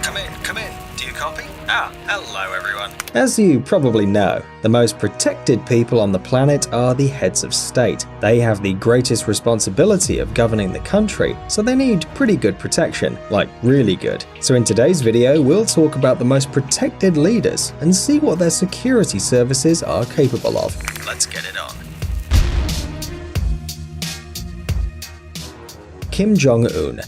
Come in, come in. Do you copy? Hello everyone. As you probably know, the most protected people on the planet are the heads of state. They have the greatest responsibility of governing the country, so they need pretty good protection, like really good. So in today's video, we'll talk about the most protected leaders and see what their security services are capable of. Let's get it on. Kim Jong-un.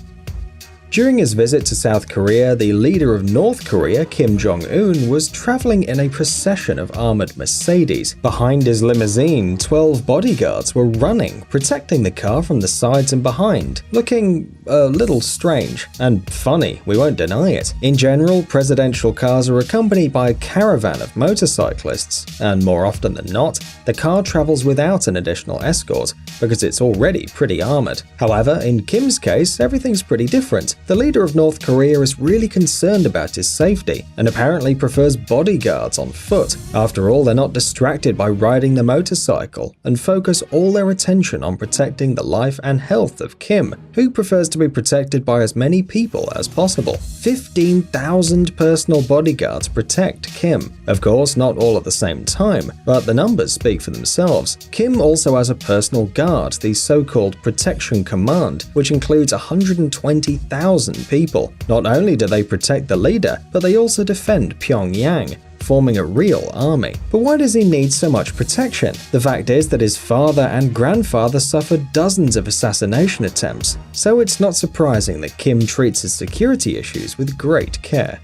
During his visit to South Korea, the leader of North Korea, Kim Jong-un, was traveling in a procession of armored Mercedes. Behind his limousine, 12 bodyguards were running, protecting the car from the sides and behind, looking a little strange and funny, we won't deny it. In general, presidential cars are accompanied by a caravan of motorcyclists, and more often than not, the car travels without an additional escort because it's already pretty armored. However, in Kim's case, everything's pretty different. The leader of North Korea is really concerned about his safety and apparently prefers bodyguards on foot. After all, they're not distracted by riding the motorcycle and focus all their attention on protecting the life and health of Kim, who prefers to be protected by as many people as possible. 15,000 personal bodyguards protect Kim. Of course, not all at the same time, but the numbers speak for themselves. Kim also has a personal guard, the so-called Protection Command, which includes 120,000 people. Not only do they protect the leader, but they also defend Pyongyang, forming a real army. But why does he need so much protection? The fact is that his father and grandfather suffered dozens of assassination attempts, so it's not surprising that Kim treats his security issues with great care.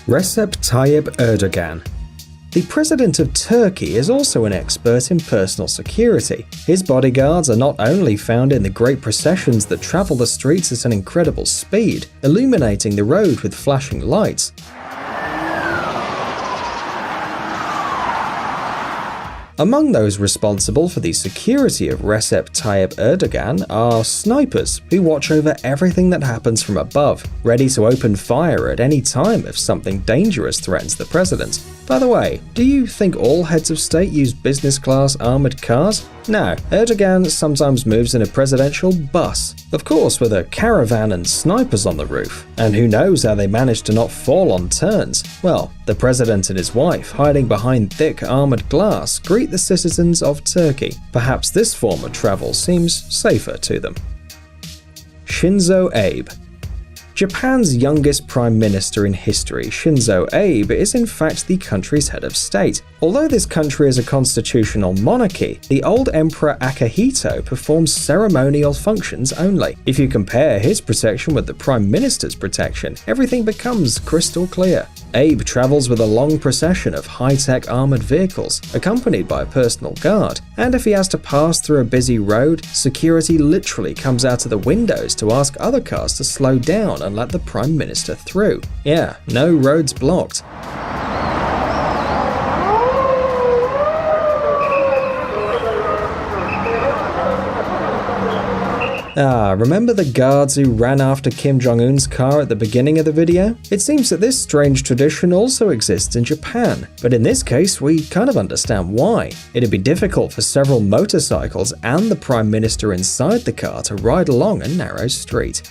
Recep Tayyip Erdogan. The president of Turkey is also an expert in personal security. His bodyguards are not only found in the great processions that travel the streets at an incredible speed, illuminating the road with flashing lights. Among those responsible for the security of Recep Tayyip Erdogan are snipers who watch over everything that happens from above, ready to open fire at any time if something dangerous threatens the president. By the way, do you think all heads of state use business-class armored cars? No, Erdogan sometimes moves in a presidential bus, of course with a caravan and snipers on the roof. And who knows how they manage to not fall on turns? Well, the president and his wife, hiding behind thick armored glass, greet the citizens of Turkey. Perhaps this form of travel seems safer to them. Shinzo Abe. Japan's youngest prime minister in history, Shinzo Abe, is in fact the country's head of state. Although this country is a constitutional monarchy, the old Emperor Akihito performs ceremonial functions only. If you compare his protection with the prime minister's protection, everything becomes crystal clear. Abe travels with a long procession of high-tech armored vehicles, accompanied by a personal guard. And if he has to pass through a busy road, security literally comes out of the windows to ask other cars to slow down and let the prime minister through. Yeah, no roads blocked. Remember the guards who ran after Kim Jong-un's car at the beginning of the video? It seems that this strange tradition also exists in Japan, but in this case we kind of understand why. It'd be difficult for several motorcycles and the Prime Minister inside the car to ride along a narrow street.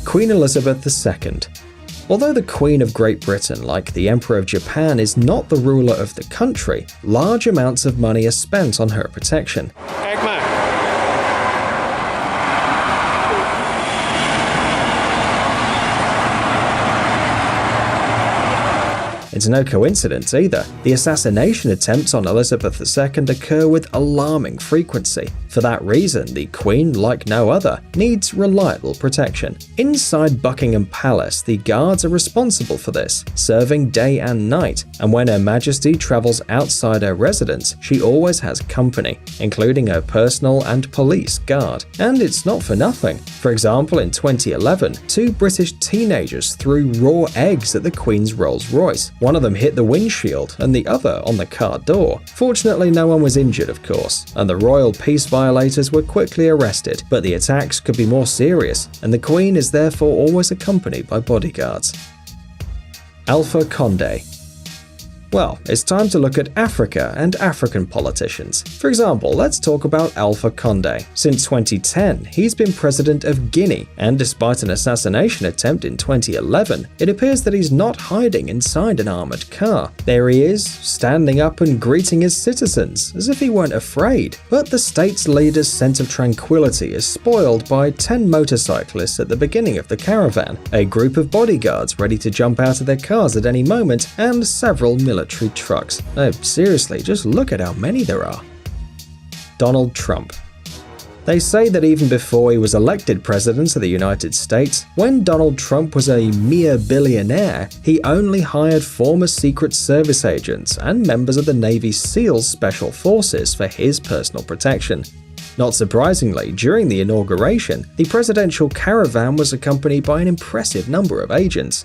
Queen Elizabeth II. Although the Queen of Great Britain, like the Emperor of Japan, is not the ruler of the country, large amounts of money are spent on her protection. It's no coincidence either. The assassination attempts on Elizabeth II occur with alarming frequency. For that reason, the Queen, like no other, needs reliable protection. Inside Buckingham Palace, the guards are responsible for this, serving day and night, and when Her Majesty travels outside her residence, she always has company, including her personal and police guard. And it's not for nothing. For example, in 2011, 2 British teenagers threw raw eggs at the Queen's Rolls-Royce. One of them hit the windshield and the other on the car door. Fortunately, no one was injured, of course, and the royal peace violators were quickly arrested, but the attacks could be more serious, and the Queen is therefore always accompanied by bodyguards. Alpha Condé. Well, it's time to look at Africa and African politicians. For example, let's talk about Alpha Condé. Since 2010, he's been president of Guinea, and despite an assassination attempt in 2011, it appears that he's not hiding inside an armored car. There he is, standing up and greeting his citizens, as if he weren't afraid. But the state's leader's sense of tranquility is spoiled by 10 motorcyclists at the beginning of the caravan, a group of bodyguards ready to jump out of their cars at any moment, and several military trucks. No, seriously, just look at how many there are. Donald Trump. They say that even before he was elected president of the United States, when Donald Trump was a mere billionaire, he only hired former Secret Service agents and members of the Navy SEALs Special Forces for his personal protection. Not surprisingly, during the inauguration, the presidential caravan was accompanied by an impressive number of agents.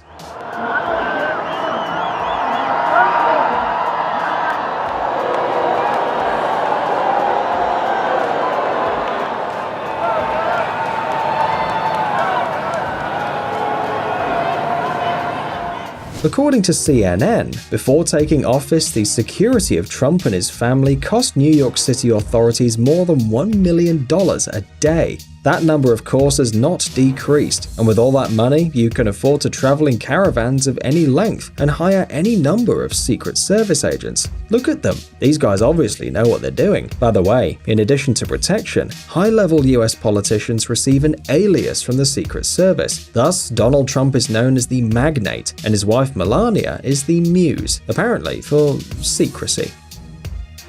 According to CNN, before taking office, the security of Trump and his family cost New York City authorities more than $1 million a day. That number, of course, has not decreased, and with all that money, you can afford to travel in caravans of any length and hire any number of Secret Service agents. Look at them. These guys obviously know what they're doing. By the way, in addition to protection, high-level US politicians receive an alias from the Secret Service. Thus, Donald Trump is known as the Magnate, and his wife Melania is the Muse, apparently for secrecy.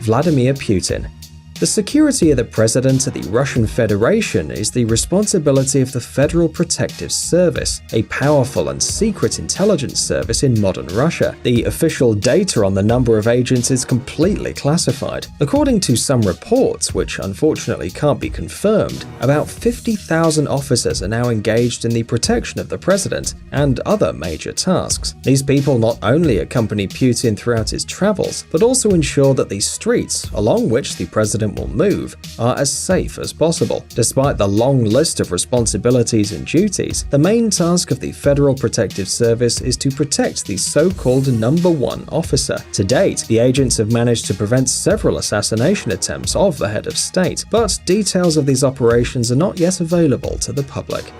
Vladimir Putin. The security of the president of the Russian Federation is the responsibility of the Federal Protective Service, a powerful and secret intelligence service in modern Russia. The official data on the number of agents is completely classified. According to some reports, which unfortunately can't be confirmed, about 50,000 officers are now engaged in the protection of the president and other major tasks. These people not only accompany Putin throughout his travels, but also ensure that the streets along which the president will move are as safe as possible. Despite the long list of responsibilities and duties, the main task of the Federal Protective Service is to protect the so-called number one officer. To date, the agents have managed to prevent several assassination attempts of the head of state, but details of these operations are not yet available to the public.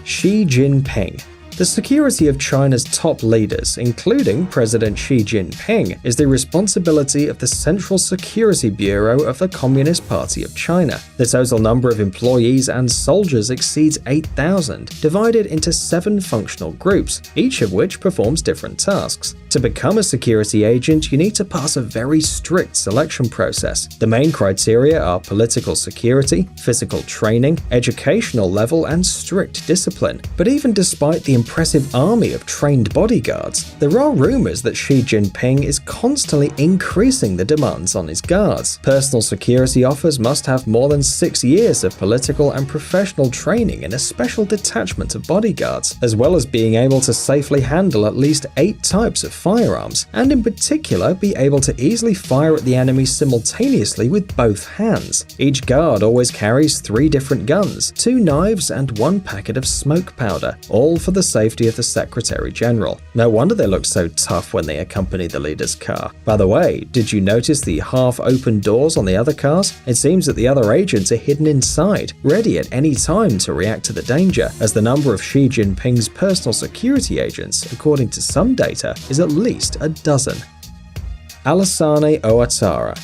Xi Jinping. The security of China's top leaders, including President Xi Jinping, is the responsibility of the Central Security Bureau of the Communist Party of China. The total number of employees and soldiers exceeds 8,000, divided into 7 functional groups, each of which performs different tasks. To become a security agent, you need to pass a very strict selection process. The main criteria are political security, physical training, educational level, and strict discipline. But even despite the impressive army of trained bodyguards, there are rumors that Xi Jinping is constantly increasing the demands on his guards. Personal security offers must have more than 6 years of political and professional training in a special detachment of bodyguards, as well as being able to safely handle at least 8 types of firearms, and in particular be able to easily fire at the enemy simultaneously with both hands. Each guard always carries 3 different guns, 2 knives, and 1 packet of smoke powder, all for the safety of the Secretary General. No wonder they look so tough when they accompany the leader's car. By the way, did you notice the half-open doors on the other cars? It seems that the other agents are hidden inside, ready at any time to react to the danger, as the number of Xi Jinping's personal security agents, according to some data, is at least a dozen. Alassane Ouattara.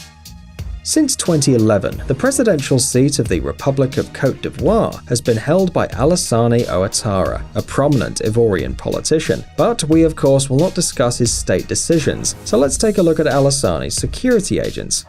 Since 2011, the presidential seat of the Republic of Côte d'Ivoire has been held by Alassane Ouattara, a prominent Ivorian politician. But we of course will not discuss his state decisions, so let's take a look at Alassane's security agents.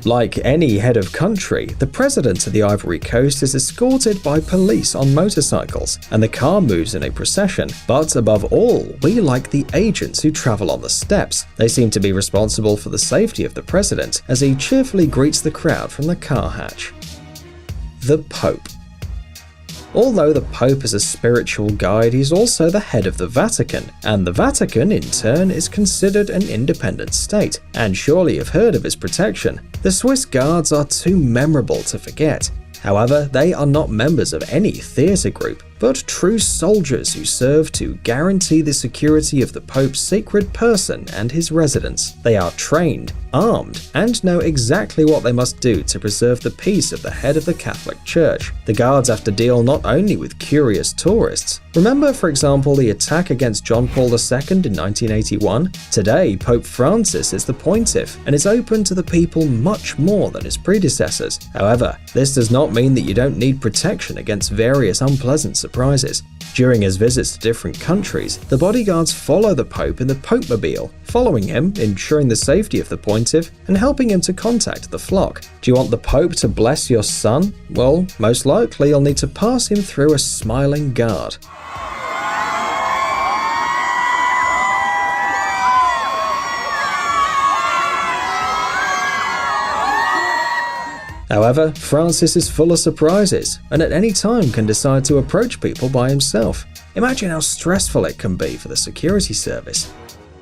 Like any head of country, the president of the Ivory Coast is escorted by police on motorcycles, and the car moves in a procession. But above all, we like the agents who travel on the steps. They seem to be responsible for the safety of the president as he cheerfully greets the crowd from the car hatch. The Pope. Although the Pope is a spiritual guide, he's also the head of the Vatican, and the Vatican, in turn, is considered an independent state, and surely you've heard of his protection. The Swiss Guards are too memorable to forget. However, they are not members of any theatre group, but true soldiers who serve to guarantee the security of the Pope's sacred person and his residence. They are trained, armed, and know exactly what they must do to preserve the peace of the head of the Catholic Church. The guards have to deal not only with curious tourists. Remember, for example, the attack against John Paul II in 1981? Today, Pope Francis is the pontiff and is open to the people much more than his predecessors. However, this does not mean that you don't need protection against various unpleasant surprises. During his visits to different countries, the bodyguards follow the Pope in the Popemobile, following him, ensuring the safety of the pontiff, and helping him to contact the flock. Do you want the Pope to bless your son? Well, most likely you'll need to pass him through a smiling guard. However, Francis is full of surprises, and at any time can decide to approach people by himself. Imagine how stressful it can be for the security service.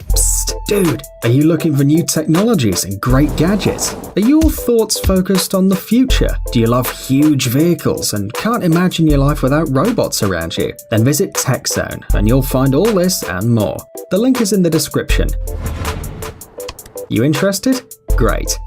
Psst, dude, are you looking for new technologies and great gadgets? Are your thoughts focused on the future? Do you love huge vehicles and can't imagine your life without robots around you? Then visit TechZone and you'll find all this and more. The link is in the description. You interested? Great.